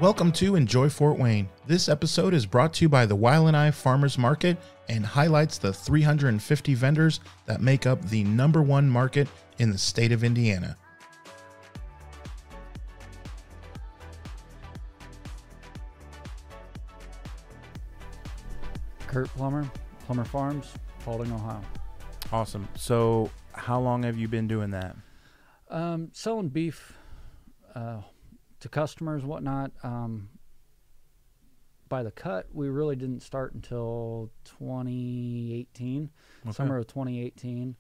Welcome to Enjoy Fort Wayne. This episode is brought to you by the YLNI Farmers Market and highlights the 350 vendors that make up the #1 market in the state of Indiana. Kurt Plummer, Plummer Farms, Paulding, Ohio. Awesome. So how long have you been doing that? Selling beef to customers, whatnot. By the cut, we really didn't start until 2018, summer of 2018.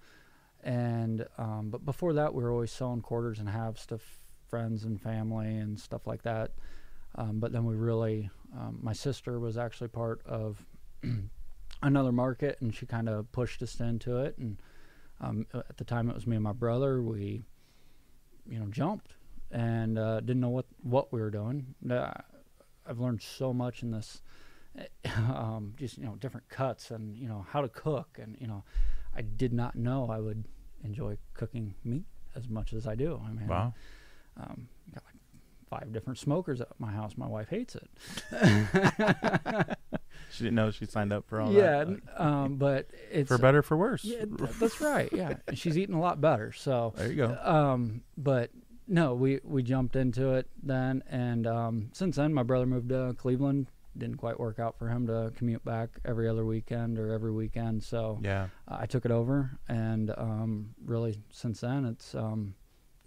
And but before that, we were always selling quarters and halves to friends and family and stuff like that. But then we really, my sister was actually part of another market, and she kind of pushed us into it. And at the time, it was me and my brother. We, jumped and didn't know what we were doing. I've learned so much in this, just different cuts and how to cook, and I did not know I would enjoy cooking meat as much as I do. I mean, wow. Got like 5 different smokers at my house. My wife hates it. She didn't know she signed up for all that. Yeah, but it's for better or for worse. Yeah, that's right. Yeah, she's eating a lot better. So there you go. But no, we jumped into it then, and since then, my brother moved to Cleveland. Didn't quite work out for him to commute back every other weekend or every weekend. So yeah, I took it over, and really since then, it's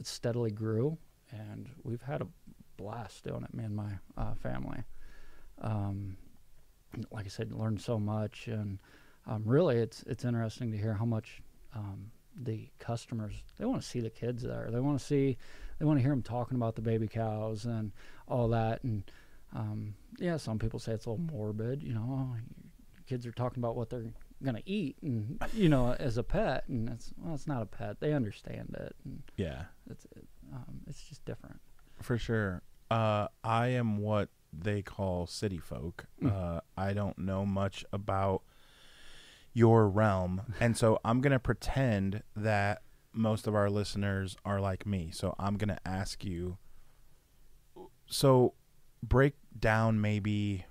steadily grew, and we've had a blast doing it. Me and my family. Like I said, learned so much, and really it's interesting to hear how much the customers, they want to see the kids there. They want to hear them talking about the baby cows and all that. And yeah, some people say it's a little morbid, kids are talking about what they're gonna eat, and as a pet, and it's not a pet. They understand it. And yeah, it's just different. For sure. I am what they call city folk. I don't know much about your realm, and so I'm gonna pretend that most of our listeners are like me. So I'm gonna ask you, so break down maybe,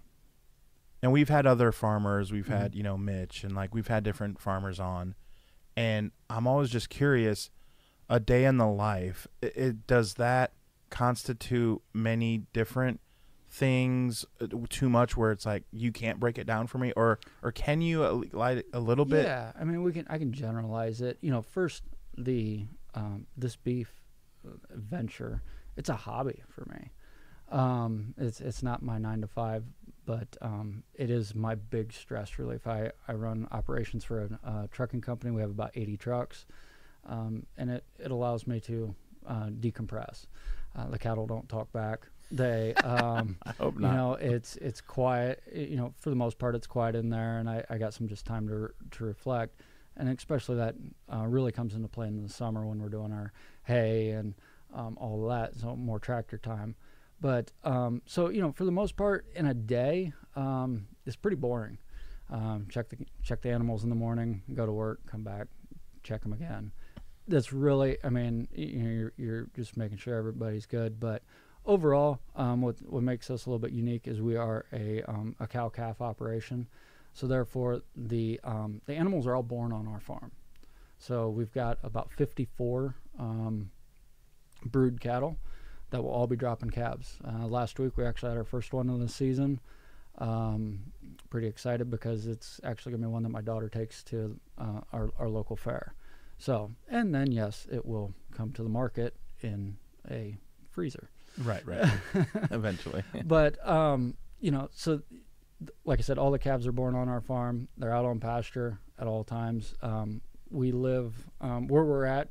and we've had other farmers, we've had Mitch, and like we've had different farmers on, and I'm always just curious, a day in the life, does that constitute many different things too much where it's like you can't break it down for me, or can you light a little bit? Yeah, I mean, I can generalize it. First, the this beef venture, it's a hobby for me. It's not my 9 to 5, but it is my big stress relief. I run operations for a trucking company. We have about 80 trucks, and it allows me to decompress. The cattle don't talk back. They, I hope not. It's quiet. For the most part, it's quiet in there, and I got some just time to reflect, and especially that really comes into play in the summer when we're doing our hay and all of that. So more tractor time, but so for the most part, in a day, it's pretty boring. Check the animals in the morning, go to work, come back, check them again. That's really, I mean, you're just making sure everybody's good. But overall, what makes us a little bit unique is we are a cow-calf operation. So therefore, the animals are all born on our farm. So we've got about 54 brood cattle that will all be dropping calves. Last week, we actually had our first one of the season. Pretty excited because it's actually going to be one that my daughter takes to our local fair. So, and then, yes, it will come to the market in a freezer. Right. Eventually. But, so like I said, all the calves are born on our farm. They're out on pasture at all times. We live where we're at,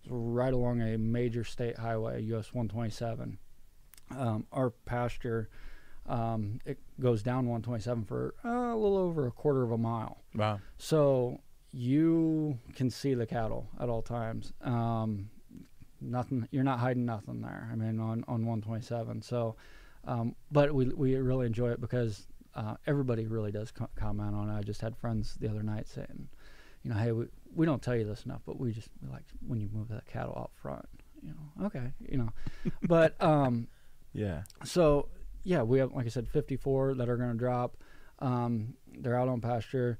right along a major state highway, US 127. Our pasture, it goes down 127 for a little over a quarter of a mile. Wow. So you can see the cattle at all times. Nothing, you're not hiding nothing there. I mean, on 127. So, but we really enjoy it because everybody really does comment on it. I just had friends the other night saying, hey, we don't tell you this enough, but we like when you move that cattle out front. Okay, but yeah. So yeah, we have, like I said, 54 that are going to drop. They're out on pasture.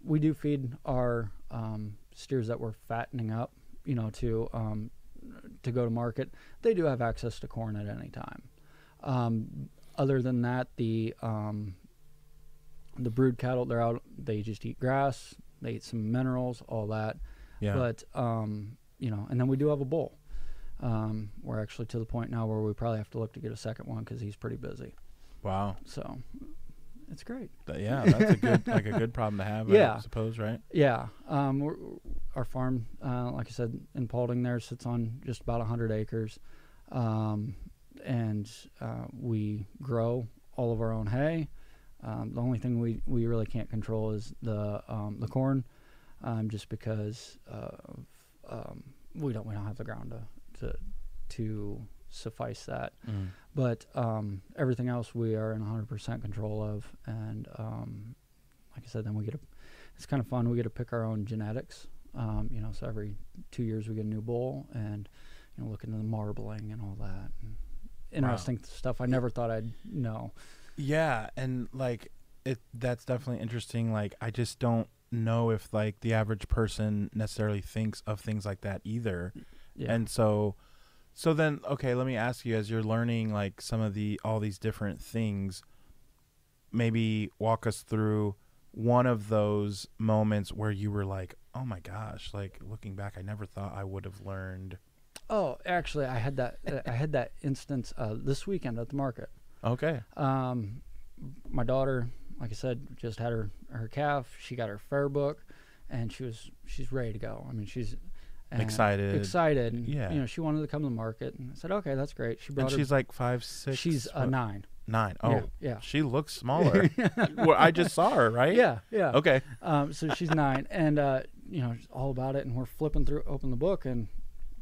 We do feed our steers that we're fattening up, to go to market. They do have access to corn at any time. Other than that, the brood cattle, they're out. They just eat grass. They eat some minerals, all that. Yeah. But and then we do have a bull. We're actually to the point now where we probably have to look to get a second one because he's pretty busy. Wow. So it's great. Yeah, that's a good a good problem to have. Yeah. I suppose, right? Yeah. Our farm, like I said, in Paulding there sits on just about 100 acres. And we grow all of our own hay. The only thing we really can't control is the corn, just because we don't have the ground to suffice that. But everything else we are in 100% control of, and like I said, then it's kind of fun. We get to pick our own genetics. So every 2 years we get a new bull, and look into the marbling and all that. And interesting stuff I never thought I'd know. Yeah, and that's definitely interesting. I just don't know if the average person necessarily thinks of things like that either. Yeah. And so then, okay, let me ask you, as you're learning some of all these different things, maybe walk us through one of those moments where you were like, oh my gosh, looking back, I never thought I would have learned. Oh, actually, I had that instance this weekend at the market. Okay. My daughter, like I said, just had her calf. She got her fair book, and she's ready to go. I mean, she's excited. Yeah. She wanted to come to the market, and I said, okay, that's great. She brought. And she's 5'6". She's 9. 9. Oh, yeah. She looks smaller. Well, I just saw her, right? Yeah. Okay. So she's 9, and all about it, and we're flipping through, open the book, and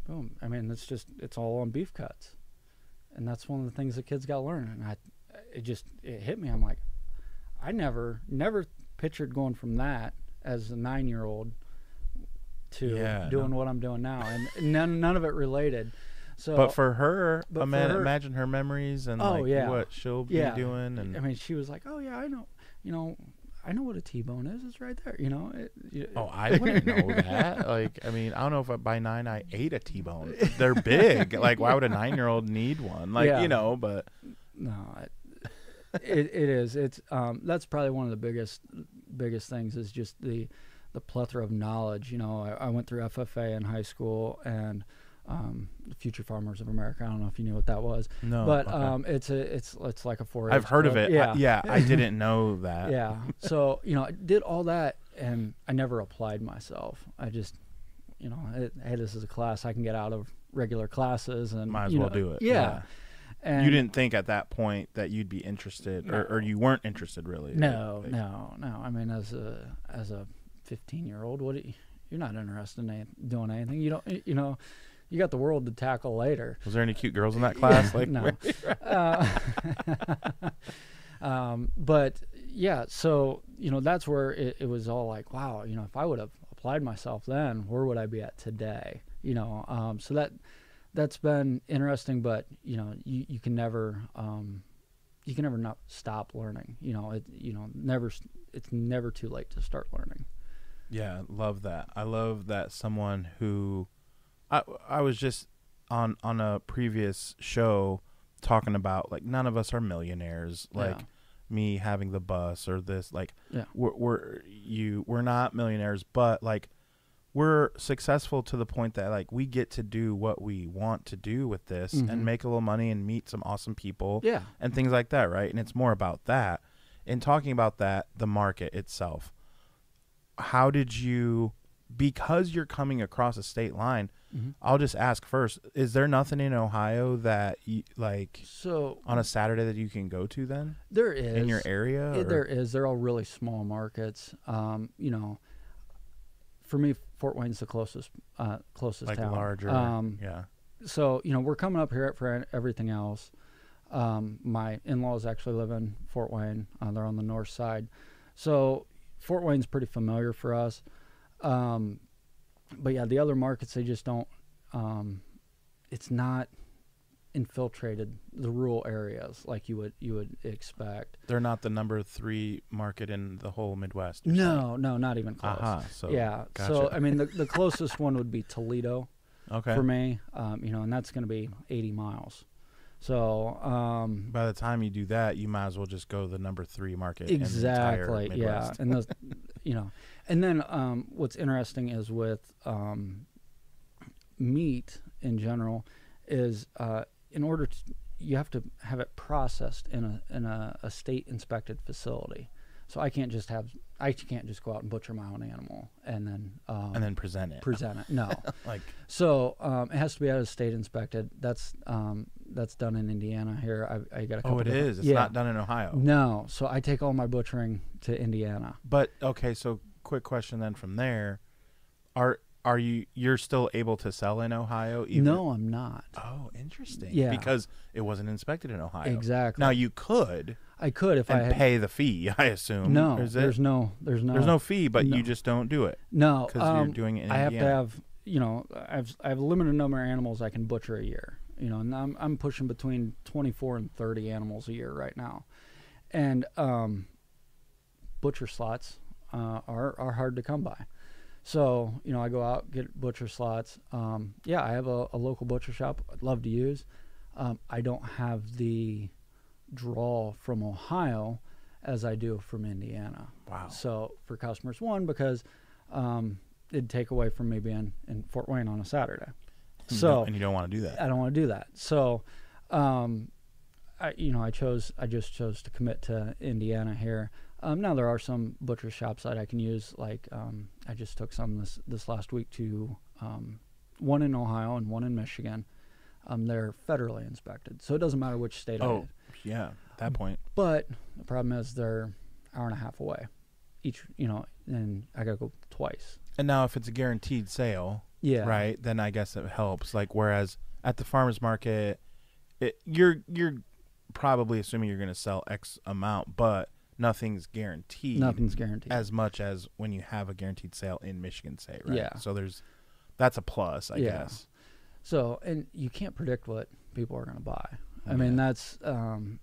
boom. I mean, it's all on beef cuts, and that's one of the things the kids got to learn. And it hit me. I'm like, I never pictured going from that as a 9-year-old to doing what I'm doing now, and none of it related. So, but for her, imagine her memories and what she'll be doing. And I mean, she was like, "Oh yeah, I know, I know what a T-bone is. It's right there." I wouldn't know that. I mean, I don't know if by 9 I ate a T-bone. They're big. Why would a 9-year-old need one? But no, it is. It's that's probably one of the biggest things is just the plethora of knowledge. I went through FFA in high school, and the Future Farmers of America. I don't know if you knew what that was. No, but okay. it's like a 4-H. I've heard of it. Yeah, I didn't know that. Yeah. So I did all that, and I never applied myself. I just hey, this is a class I can get out of regular classes, and might as well do it. Yeah. And you didn't think at that point that you'd be interested, or you weren't interested really. No. I mean, as a 15-year-old, you're not interested in doing anything. You don't. You got the world to tackle later. Was there any cute girls in that class? No. But yeah, so that's where it was all like, wow, if I would have applied myself then, where would I be at today? So that's been interesting, but you can never not stop learning. It's never too late to start learning. Yeah, love that. I love that someone who I was just on a previous show talking about none of us are millionaires. Me having the bus or this, we're not millionaires, but we're successful to the point that we get to do what we want to do with this and make a little money and meet some awesome people and things like that, right? And it's more about that. In talking about that, the market itself, how did you, because you're coming across a state line, I'll just ask first, is there nothing in Ohio that you, so on a Saturday that you can go to then? There is. In your area? There is. They're all really small markets. For me, Fort Wayne's the closest town. Larger, yeah. So, we're coming up here for everything else. My in-laws actually live in Fort Wayne. They're on the north side. So Fort Wayne's pretty familiar for us. But yeah, the other markets, they just don't, it's not infiltrated the rural areas like you would expect. They're not the number 3 market in the whole Midwest. No, not even close. So yeah. gotcha. So I mean, the closest one would be Toledo. Okay. For me, and that's going to be 80 miles. So by the time you do that, you might as well just go to the number 3 market. Exactly. In the entire Midwest. Yeah. And those, and then what's interesting is with meat in general is you have to have it processed in a state inspected facility. So I can't just go out and butcher my own animal and then present it. No. So it has to be out of state inspected. That's done in Indiana here. I got a couple. Oh, it is. It's not done in Ohio. No. So I take all my butchering to Indiana. But okay, so quick question then from there, you're still able to sell in Ohio? No, I'm not. Oh, interesting. Yeah. Because it wasn't inspected in Ohio. Exactly. Now you could. I could if I had pay the fee, I assume. No, there's no fee, but you just don't do it. No, because you're doing it in I Indiana. have to have, I have a limited number of animals I can butcher a year. And I'm pushing between 24 and 30 animals a year right now, and butcher slots are hard to come by. So I go out, get butcher slots. I have a local butcher shop I'd love to use. I don't have the draw from Ohio as I do from Indiana. Wow. So for customers, because it'd take away from me being in Fort Wayne on a Saturday. And you don't want to do that. I don't want to do that. So I just chose to commit to Indiana here. Now there are some butcher shops that I can use. Like I just took some this last week to one in Ohio and one in Michigan. They're federally inspected, so it doesn't matter which state I did. Yeah, at that point. But the problem is they're hour and a half away each, and I gotta go twice. And now if it's a guaranteed sale, right, then I guess it helps. Like whereas at the farmers market, you're probably assuming you're going to sell X amount, but nothing's guaranteed. Nothing's guaranteed. As much as when you have a guaranteed sale in Michigan, say, right? Yeah. So that's a plus, I guess. So, and you can't predict what people are going to buy. I mean, that's and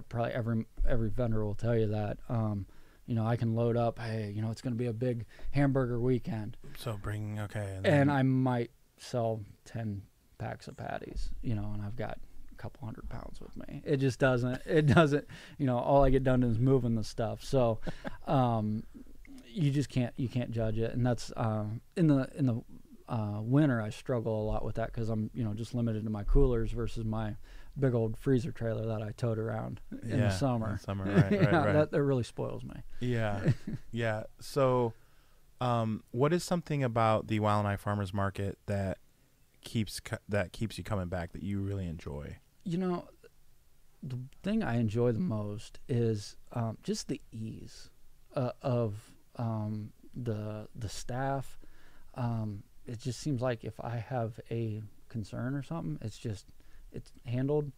probably every vendor will tell you that. I can load up, hey, it's going to be a big hamburger weekend. So and I might sell 10 packs of patties, and I've got a couple 100 pounds with me. It just doesn't, all I get done is moving the stuff. So, you can't judge it. And that's, in the winter, I struggle a lot with that because I'm, just limited to my coolers versus my big old freezer trailer that I towed around in the summer. Right. That really spoils me. Yeah. Yeah. So, what is something about the YLNI Farmers Market that keeps you coming back that you really enjoy? The thing I enjoy the most is just the ease of the staff. It just seems like if I have a concern or something, it's handled.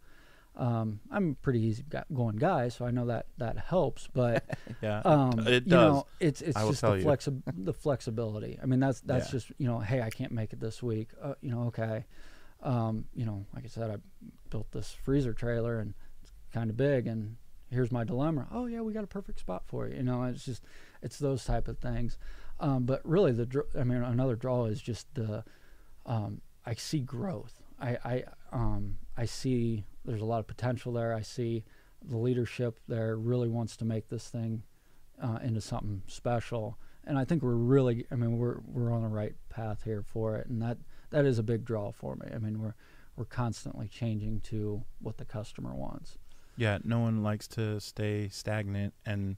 I'm a pretty easy going guy, so I know that helps. But it does. It's just the flexibility. I mean, that's just hey, I can't make it this week. Okay. Like I said, I built this freezer trailer and it's kind of big, and here's my dilemma. Oh yeah, we got a perfect spot for you. It's those type of things. But really, another draw is just I see growth. I see there's a lot of potential there. I see the leadership there really wants to make this thing into something special, and I think we're on the right path here for it, and that is a big draw for me. I mean, we're constantly changing to what the customer wants. Yeah, no one likes to stay stagnant, and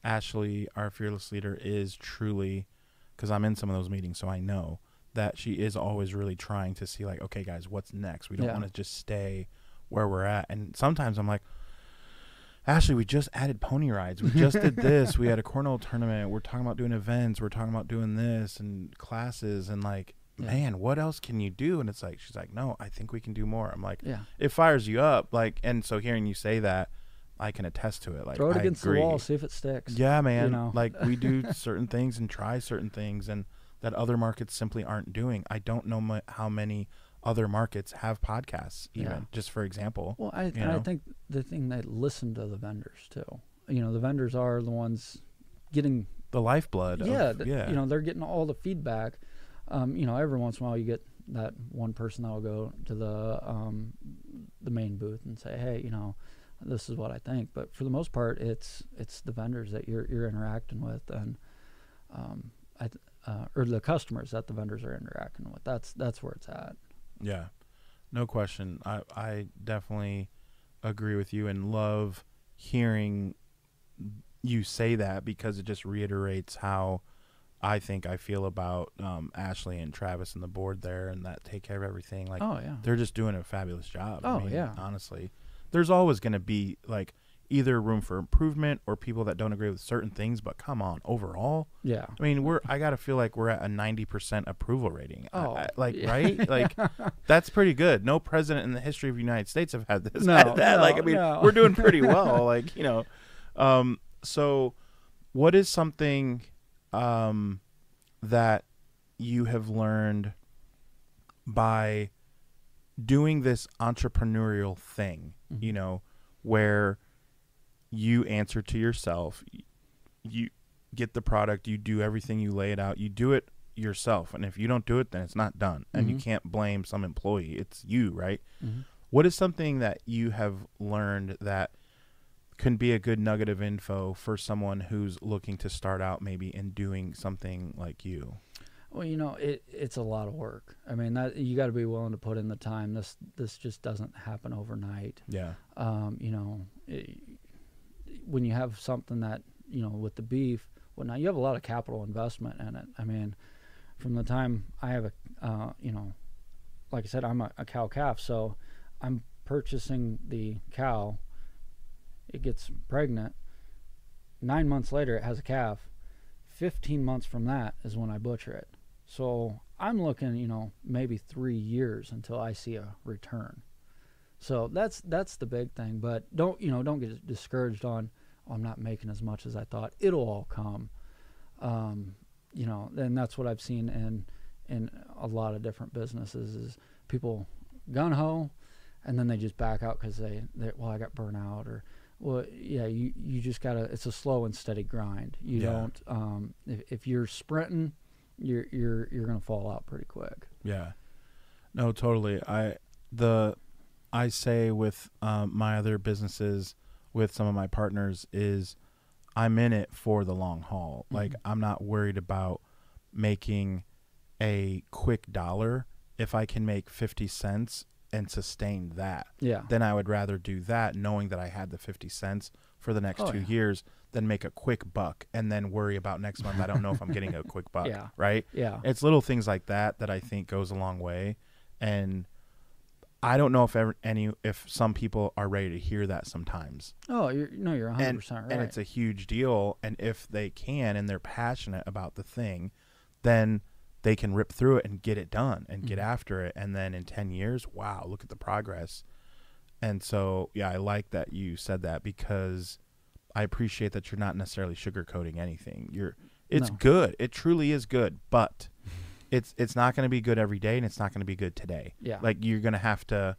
Ashley, our fearless leader, is truly, because I'm in some of those meetings, so I know that she is always really trying to see, like, okay, guys, what's next? We don't want to just stay where we're at. And sometimes I'm like, Ashley, we just added pony rides. We just did this. We had a cornhole tournament. We're talking about doing events. We're talking about doing this and classes. And like, man, what else can you do? And it's like, she's like, no, I think we can do more. I'm like, it fires you up. Like, and so hearing you say that, I can attest to it. Like, throw it against the wall, see if it sticks. Yeah, man. Like, we do certain things and try certain things, and that other markets simply aren't doing. I don't know how many other markets have podcasts, even Yeah. just for example. Well, I think the thing, they listen to the vendors too. The vendors are the ones getting The lifeblood. they're getting all the feedback. Every once in a while you get that one person that will go to the main booth and say, hey, this is what I think. But for the most part, it's the vendors that you're interacting with, and or the customers that the vendors are interacting with. That's where it's at. Yeah, no question. I definitely agree with you and love hearing you say that, because it just reiterates how I think I feel about Ashley and Travis and the board there, and that take care of everything. Like, oh yeah, they're just doing a fabulous job. Oh, yeah. Honestly, there's always going to be like either room for improvement or people that don't agree with certain things, but come on, overall, yeah. I mean, I gotta feel like we're at a 90% approval rating. Oh, yeah. Right? Like, that's pretty good. No president in the history of the United States have had this. No, had that. no, Like, I mean, no. we're doing pretty well. Like, so what is something that you have learned by doing this entrepreneurial thing, Mm-hmm. Where you answer to yourself, you get the product, you do everything, you lay it out, you do it yourself. And if you don't do it, then it's not done. And you can't blame some employee. It's you, right? Mm-hmm. What is something that you have learned that can be a good nugget of info for someone who's looking to start out maybe in doing something like you? Well, it's a lot of work. I mean, that you got to be willing to put in the time. This just doesn't happen overnight. Yeah. When you have something that, with the beef, well, now you have a lot of capital investment in it. I mean, from the time I have like I said, I'm a cow calf, so I'm purchasing the cow. It gets pregnant. 9 months later, it has a calf. 15 months from that is when I butcher it. So I'm looking, maybe 3 years until I see a return. So that's the big thing. But don't get discouraged on, I'm not making as much as I thought. It'll all come. And that's what I've seen in a lot of different businesses is people gung-ho, and then they just back out because I got burnt out, or, well, yeah, you just gotta, it's a slow and steady grind. You don't, if you're sprinting, you're going to fall out pretty quick. Yeah, no, totally. I say with my other businesses, with some of my partners, is I'm in it for the long haul. Mm-hmm. Like, I'm not worried about making a quick dollar. If I can make 50 cents and sustain that, then I would rather do that, knowing that I had the 50 cents for the next 2 years, than make a quick buck and then worry about next month. I don't know if I'm getting a quick buck. Right? Yeah. It's little things like that I think goes a long way. And I don't know if some people are ready to hear that sometimes. Oh, you're 100% right. And it's a huge deal. And if they can, and they're passionate about the thing, then they can rip through it and get it done and get after it. And then in 10 years, wow, look at the progress. And so, yeah, I like that you said that, because I appreciate that you're not necessarily sugarcoating anything. It's good. It truly is good, but it's not going to be good every day, and it's not going to be good today. Yeah. Like, you're going to have to,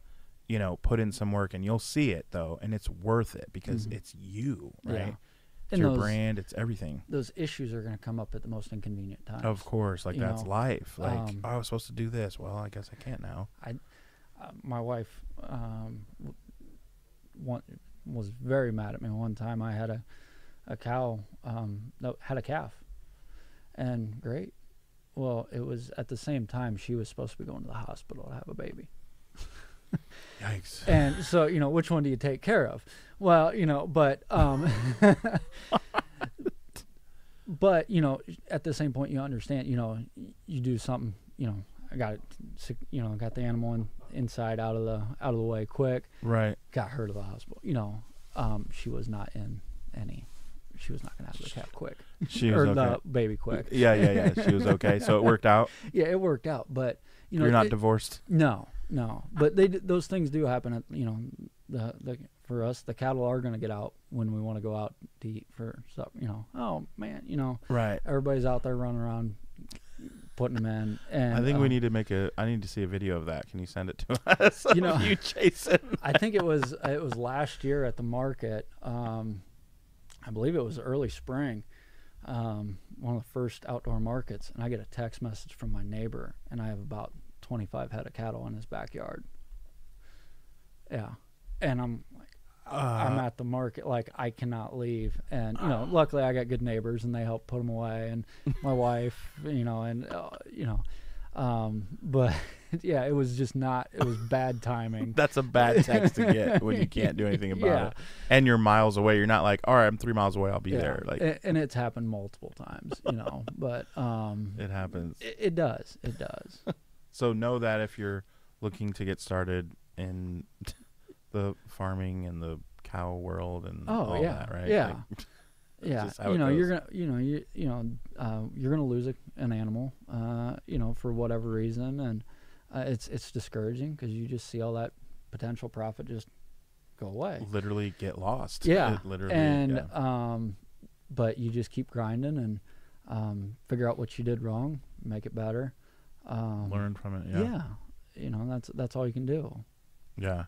put in some work, and you'll see it though, and it's worth it because it's you, right? Yeah. It's your brand, it's everything. Those issues are going to come up at the most inconvenient times. Of course, like that's life. Like, I was supposed to do this. Well, I guess I can't now. My wife was very mad at me one time. I had a cow that had a calf, and great. Well, it was at the same time she was supposed to be going to the hospital to have a baby. Yikes. And so, which one do you take care of? Well, but but at the same point, you understand, you do something, I got it, got the animal inside out of the way quick. Right. Got her to the hospital. She was not in any. She was not going to have the calf quick. She was or okay. the baby quick. Yeah. She was okay. So it worked out. Yeah, it worked out. But you're not divorced. No. But those things do happen. At, for us, the cattle are going to get out when we want to go out to eat for stuff. Oh man, Right. Everybody's out there running around putting them in. And I think we need to I need to see a video of that. Can you send it to us? You know, you chasing. I think it was last year at the market. I believe it was early spring, one of the first outdoor markets, and I get a text message from my neighbor, and I have about 25 head of cattle in his backyard. Yeah, and I'm like, I'm at the market, like I cannot leave, and you know, luckily I got good neighbors, and they help put them away, and my wife, you know, and but yeah, it was just not. It was bad timing. That's a bad text to get when you can't do anything about it, and you're miles away. You're not like, all right, I'm 3 miles away. I'll be there. Like, and it's happened multiple times, you know. But it happens. It does. It does. So know that if you're looking to get started in the farming and the cow world and all that, right? Yeah. Like, yeah, you know, you're gonna lose an animal, you know, for whatever reason, and it's discouraging because you just see all that potential profit just go away, literally get lost. Yeah, it literally. And but you just keep grinding and figure out what you did wrong, make it better, learn from it. Yeah, you know, that's all you can do. Yeah.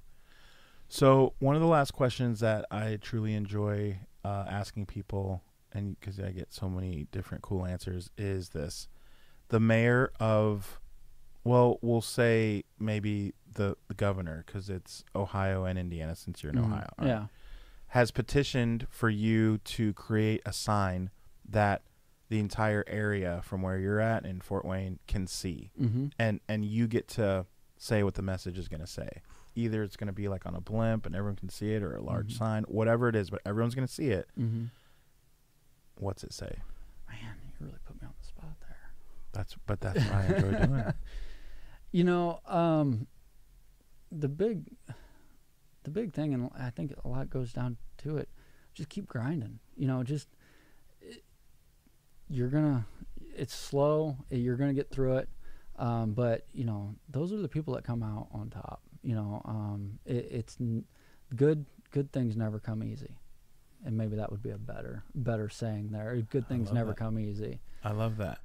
So one of the last questions that I truly enjoy asking people, and because I get so many different cool answers, is this: the mayor of, well, we'll say maybe the governor, because it's Ohio and Indiana, since you're in Ohio, right? Yeah, has petitioned for you to create a sign that the entire area from where you're at in Fort Wayne can see, and you get to say what the message is going to say. Either it's going to be like on a blimp and everyone can see it, or a large sign, whatever it is, but everyone's going to see it. What's it say? Man, you really put me on the spot there. That's what I enjoy doing. You know, the big thing, and I think a lot goes down to it, just keep grinding. You know, just it's slow. You're gonna get through it. But you know, those are the people that come out on top. You know, it's good things never come easy, and maybe that would be a better saying there. Good things never come easy. I love that.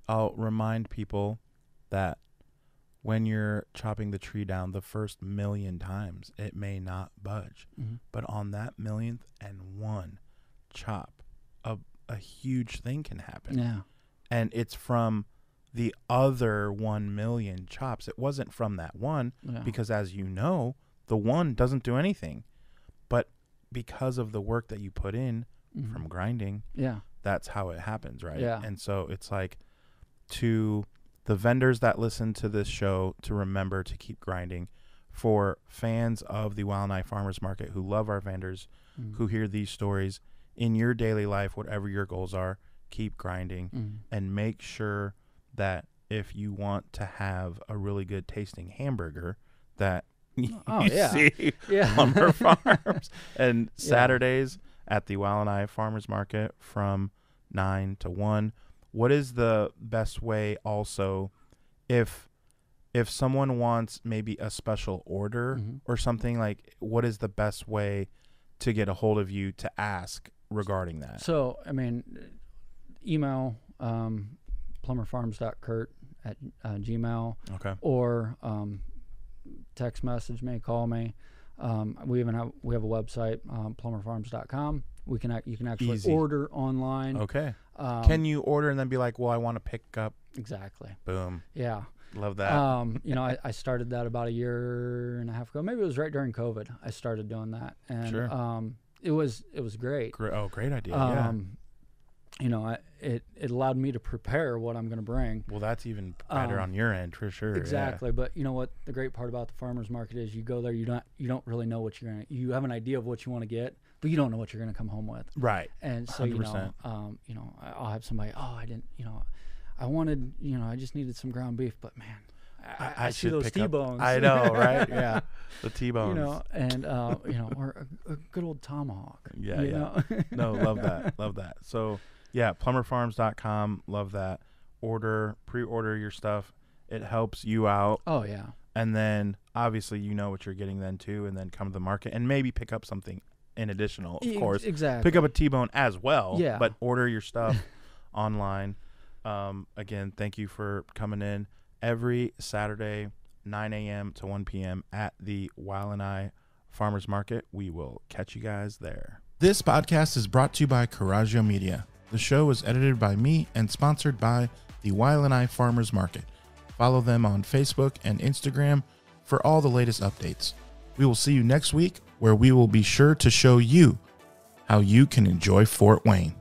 I'll remind people that when you're chopping the tree down the first 1,000,000 times, it may not budge, but on that 1,000,001 chop, a huge thing can happen. Yeah, and it's from the other 1,000,000 chops. It wasn't from that one, because as you know, the one doesn't do anything. But because of the work that you put in from grinding, that's how it happens, right? Yeah. And so it's like, to the vendors that listen to this show, to remember to keep grinding. For fans of the YLNI Farmers Market who love our vendors, who hear these stories, in your daily life, whatever your goals are, keep grinding and make sure that if you want to have a really good tasting hamburger, that you see Plummer Farms. And Saturdays at the YLNI Farmers Market from 9 to 1. What is the best way also, if someone wants maybe a special order or something, like, what is the best way to get a hold of you to ask regarding that? So, I mean, email plummerfarms.kurt@gmail. Okay. Or text message me, call me. We have a website, plummerfarms.com. You can actually order online. Okay. Can you order and then be like, well, I want to pick up? Exactly. Boom. Yeah. Love that. You know, I started that about 1.5 years ago. Maybe it was right during COVID. I started doing that, and it was great. Great idea. You know, it allowed me to prepare what I'm going to bring. Well, that's even better on your end, for sure. Exactly. But you know what? The great part about the farmers market is you go there, you don't really know what you have an idea of what you want to get, but you don't know what you're going to come home with. Right. And so, 100%. you know, I'll have somebody, I didn't, you know, I wanted, you know, I just needed some ground beef, but man, I see those T-bones. I know, right? Yeah. The T-bones. You know, and, you know, or a good old tomahawk. Yeah. You know? No, love that. Love that. So, yeah, plummerfarms.com. Love that. Pre-order your stuff. It helps you out. Oh, yeah. And then, obviously, you know what you're getting then, too, and then come to the market and maybe pick up something in additional, of course. Exactly. Pick up a T-bone as well. Yeah. But order your stuff online. Again, thank you for coming in every Saturday, 9 a.m. to 1 p.m. at the YLNI Farmers Market. We will catch you guys there. This podcast is brought to you by Coraggio Media. The show is edited by me and sponsored by the YLNI Farmers Market. Follow them on Facebook and Instagram for all the latest updates. We will see you next week, where we will be sure to show you how you can enjoy Fort Wayne.